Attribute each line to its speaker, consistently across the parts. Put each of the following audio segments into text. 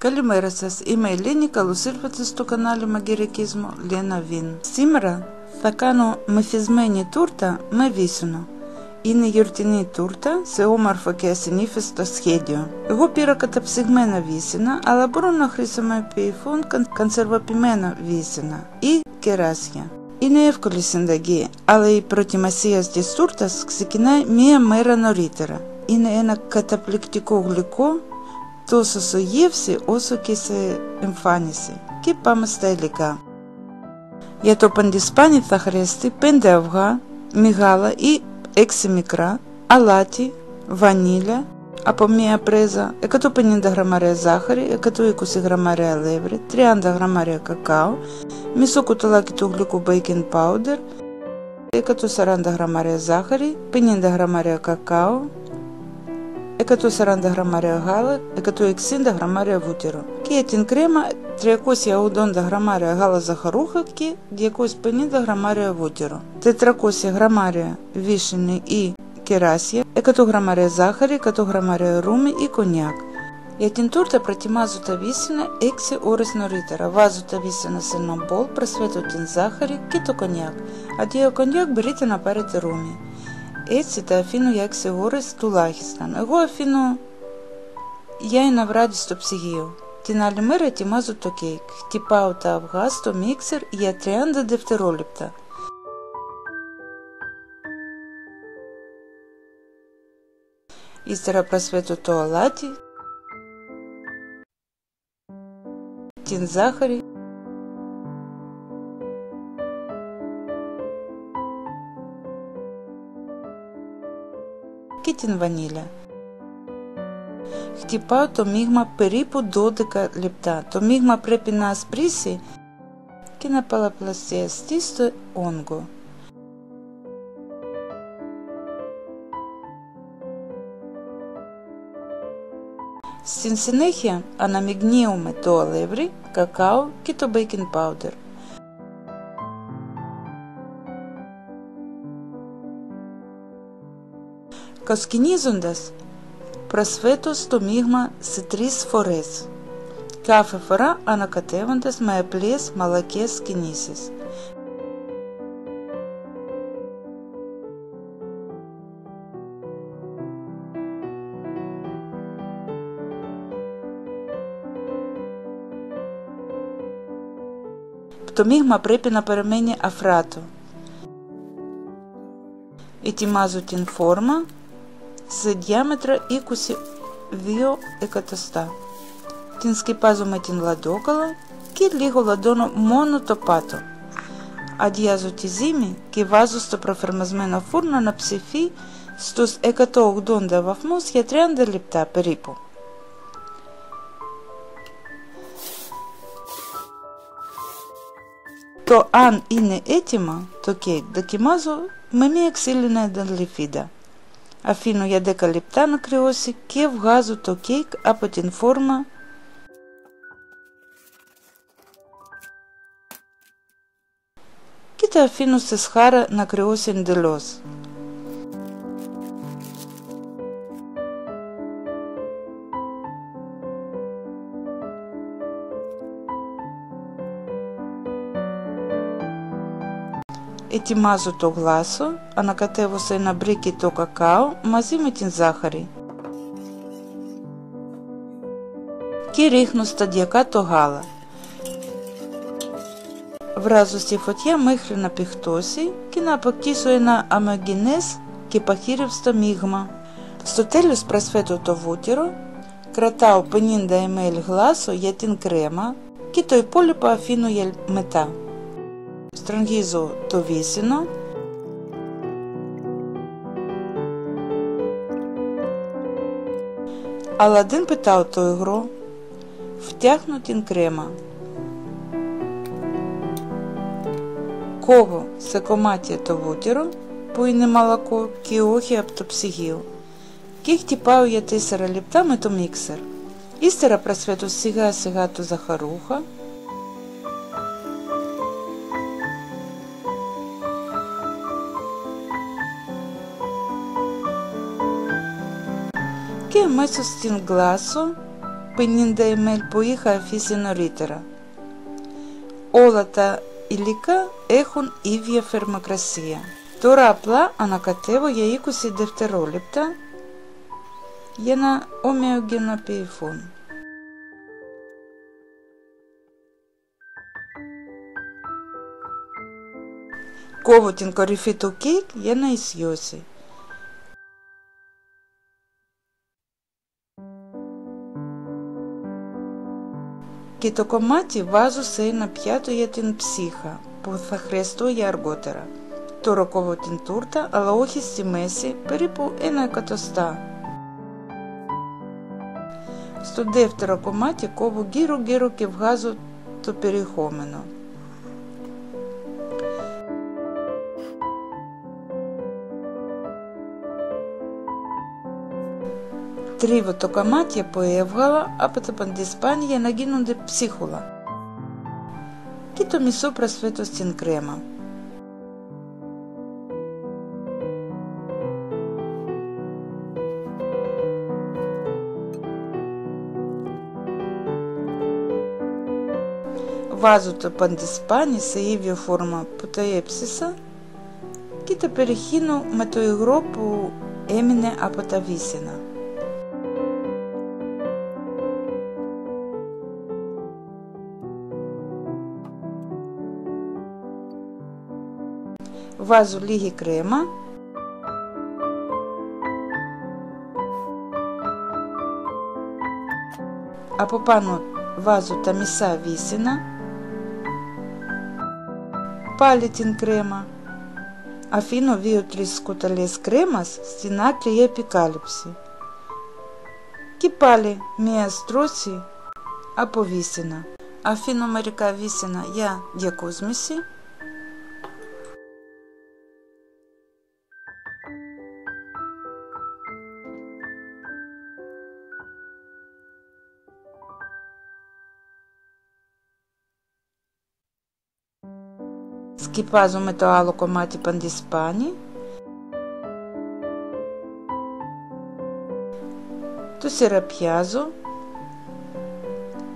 Speaker 1: Καλημέρα σας, είμαι η Ελένη, καλώς ήρθατε στο κανάλι Μαγειρικισμό Λένα Βιν. Σήμερα θα κάνω μεθυσμένη τούρτα με βύσσινο. Είναι γιορτινή τούρτα σε όμορφο και ασυνήθιστο σχέδιο. Εγώ πήρα καταψυγμένα βύσσινα, αλλά μπορούν να χρησιμοποιηθούν консервοποιημένα βύσσινα ή κεράσια. Είναι εύκολη συνταγή, αλλά η προετοιμασία της τούρτας ξεκινάει μία μέρα νωρίτερα. Είναι ένα καταπληκτικό γλυκό, τόσο σε γεύση όσο και σε εμφάνιση. Και πάμε στα υλικά. Για το παντισπάνι θα χρειαστεί 5 αυγά μεγάλα ή 6 μικρά, αλάτι, βανίλια, από μία πρέζα 150 γραμμάρια ζάχαρη, 120 γραμμάρια αλεύρι, 30 γραμμάρια κακάο, μισό κουταλάκι του γλυκού baking powder, 140 γραμμάρια ζάχαρη, 50 γραμμάρια κακάο, 140 γραμμάρια γάλα, 160 γραμμάρια βούτυρο. Και για την κρέμα 380 γραμμάρια γάλα ζαχαρούχα και 250 γραμμάρια βούτυρο. 400 γραμμάρια βύσσινη ή κεράσια, 100 γραμμάρια ζάχαρη, 100 γραμμάρια ρούμι ή κονιάκ. Για την τούρτα προετοιμάζω τα βύσσινα 6 ώρες νωρίτερα. Βάζω τα βύσσινα σε ένα μπολ, προσθέτω την ζάχαρη και το κονιάκ. Αντί για κονιάκ μπορείτε να πάρετε ρούμι. Έτσι τα αφήνω για 6 ώρες τουλάχιστον. Εγώ αφήνω για ένα βράδυ στο ψυγείο. Την άλλη μέρα ετοιμάζω το κέικ. Χτυπάω τα αυγά στο μίξερ για 30 δευτερόλεπτα. Ύστερα προσθέτω το αλάτι, την ζάχαρη και την βανίλια. Χτυπάω το μείγμα περίπου 12 λεπτά. Το μείγμα πρέπει να ασπρίσει και να πολλαπλασιαστεί στο όγκο. Στην συνέχεια αναμειγνύουμε το αλεύρι, κακάο και το baking powder. Κοσκινίζοντας, προσθέτω στο μείγμα σε 3 φορές, κάθε φορά ανακατεύοντας με απλές μαλακές κινήσεις. Το μείγμα πρέπει να παραμένει αφράτο. Ετοιμάζω την φόρμα σε διάμετρο 22 εκατοστά. Την σκεπάζω με την λαντόκαλα και λίγο λαντώνω μόνο το πάτο. Αδειάζω τη ζύμη και βάζω στο προφερμασμένο φούρνο να ψηθεί στους 180 βαθμούς για 30 λεπτά περίπου. Το αν είναι έτοιμο το κέικ δοκιμάζω με μία ξύλινη ενταλιφίδα. Αφήνω για 10 λεπτά να κρυώσει και βγάζω το κέικ από την φόρμα και το αφήνω σε σχάρα να κρυώσει εντελώς. Ετοιμάζω το γλάσο, ανακατεύω σε ένα μπρίκι το κακάο μαζί με την ζάχαρη και ρίχνω σταδιακά το γάλα. Βράζω στη φωτιά μέχρι να πηχτώσει και να αποκτήσω ένα ομογενές και παχύρευστο μείγμα. Στο τέλος προσθέτω το βούτυρο, κρατάω 50 ml γλάσο για την κρέμα και το υπόλοιπο αφήνω για μετά. Στρογγίζω το βύσσινο, αλλά δεν πετάω το υγρό, φτιάχνω την κρέμα. Κόβω σε κομμάτια το βούτυρο που είναι μαλακό και όχι από το ψυγείο και χτυπάω για 4 λεπτά με το μίξερ. Ύστερα προσθέτω σιγά σιγά το ζαχαρούχα και αμέσως στην γλάσο 50 ml που είχα αφήσει νωρίτερα. Όλα τα υλικά έχουν ίδια θερμοκρασία. Τώρα απλά ανακατεύω για 20 δευτερόλεπτα για να ομοιογενοποιηθούν. Κόβω την κορυφή του κέικ για να ισιώσει. Και το κομμάτι βάζω σε ένα πιάτο για την ψύχα που θα χρειαστώ για αργότερα. Τώρα κόβω την τούρτα, αλλά όχι στη μέση, περίπου 1 εκατοστά. Στο δεύτερο κομμάτι κόβω γύρω και βγάζω το περιεχόμενο. Τρίβω το κομμάτι που έβγαλα από τα παντισπάνι για να γίνονται ψίχουλα. Και το μισό προσθέτω στην κρέμα. Βάζω το παντισπάνι σε ίδια φόρμα που τα έψισα και τα περιχύνω με το υγρό που έμεινε από τα βύσσινα. Βάζω λίγη κρέμα, από πάνω βάζω τα μισά βύσσινα, πάλι την κρέμα, αφήνω 2-3 κουταλιές κρέμας στην άκρη για επικάλυψη και πάλι μία στρώση από βύσσινα. Αφήνω μερικά βύσσινα για διακόσμηση. Σκυπάζω με το άλλο κομμάτι παντισπάνι. Το σιραπιάζω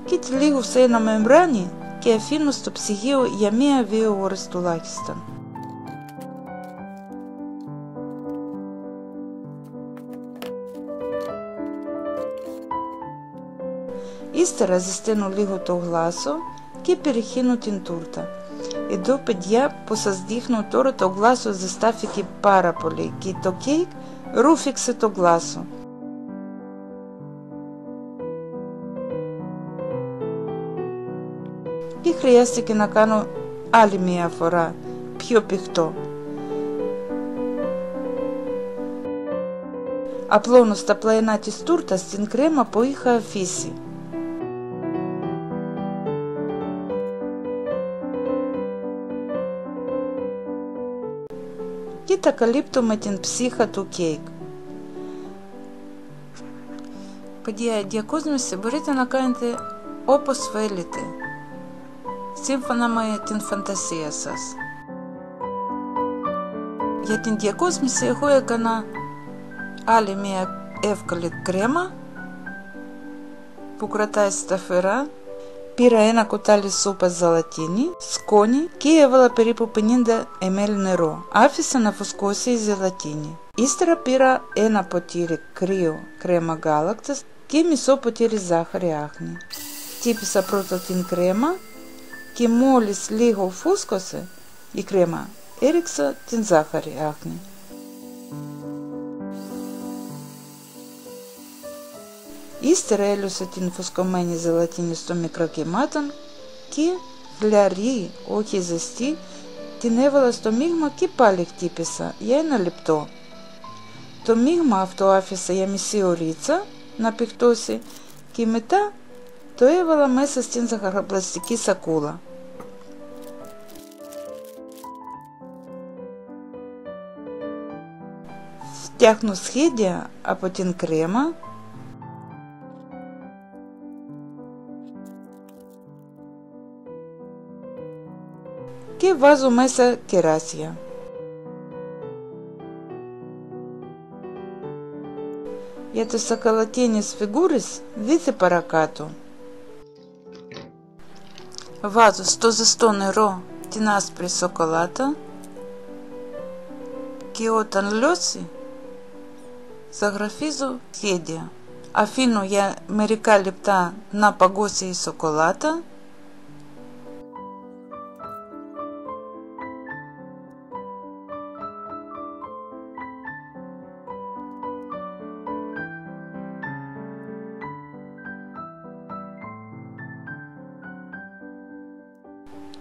Speaker 1: και τυλίγω σε ένα μεμβράνι και αφήνω στο ψυγείο για 1-2 ώρες τουλάχιστον. Ύστερα ζεσταίνω λίγο το γλάσο και περιχύνω την τούρτα. Εδώ, παιδιά, που σας δείχνω τώρα, το γλάσο ζεστάθηκε πάρα πολύ και το κέικ ρούφηξε το γλάσο. Και χρειάστηκε να κάνω άλλη μία φορά πιο πηχτό. Απλώνω στα πλαϊνά της τούρτας την κρέμα που είχα αφήσει. Και τα καλύπτω με την ψύχα του κέικ. Παιδιά, διακόσμηση μπορείτε να κάνετε όπως θέλετε, σύμφωνα με την φαντασία σας. Για την διακόσμηση εγώ έκανα άλλη μια εύκολη κρέμα που κρατάει σταθερά. Πήρα ένα κουτάλι σούπας ζελατίνη, σκόνη και έβαλα περίπου 50 ml νερό. Άφησα να φουσκώσει η ζελατίνη. Ύστερα πήρα ένα ποτήρι κρύο κρέμα γάλακτος και μισό ποτήρι ζάχαρη άχνη. Χτύπησα πρώτα την κρέμα και μόλις λίγο φούσκωσε η κρέμα, έριξα την ζάχαρη άχνη. Ύστερα έλωσα την φουσκωμένη ζελατίνη στο μικροκυμάτων και χλιαρή, όχι ζεστή, την έβαλα στο μείγμα και πάλι χτύπησα για 1 λεπτό. Το μείγμα αυτό άφησα για μισή ωρίτσα να πηχτώσει και μετά το έβαλα μέσα στην ζαχαροπλαστική σακούλα. Φτιάχνω σχέδια από την κρέμα και βάζω μέσα κεράσια. για τις ακαλατένιες φιγούρες δείτε παρακάτω. Βάζω στο ζεστό νερό την άσπρη σοκολάτα και όταν λιώσει ζωγραφίζω σχέδια. Αφήνω για μερικά λεπτά να παγώσει η σοκολάτα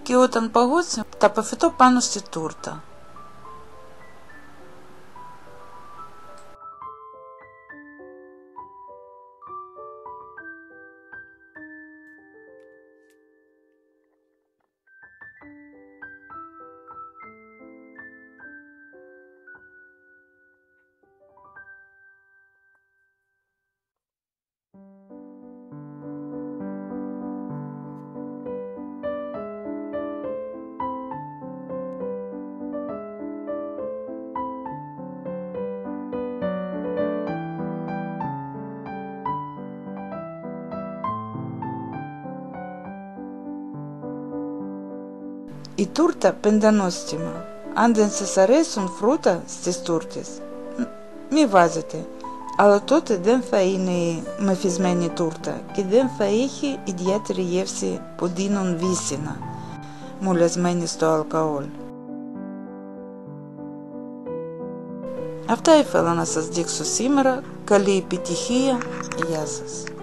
Speaker 1: και όταν παγώσει τα παφετώ πάνω στη τούρτα. Η τούρτα πεντανόστιμα. Αν δεν σας αρέσουν φρούτα στις τούρτες, μη βάζετε, αλλά τότε δεν θα είναι μεθυσμένη τούρτα και δεν θα έχει ιδιαίτερη γεύση που δίνουν βύσσινα, μολυσμένη στο αλκοόλ. Αυτά ήθελα να σας δείξω σήμερα. Καλή επιτυχία. Γεια σας.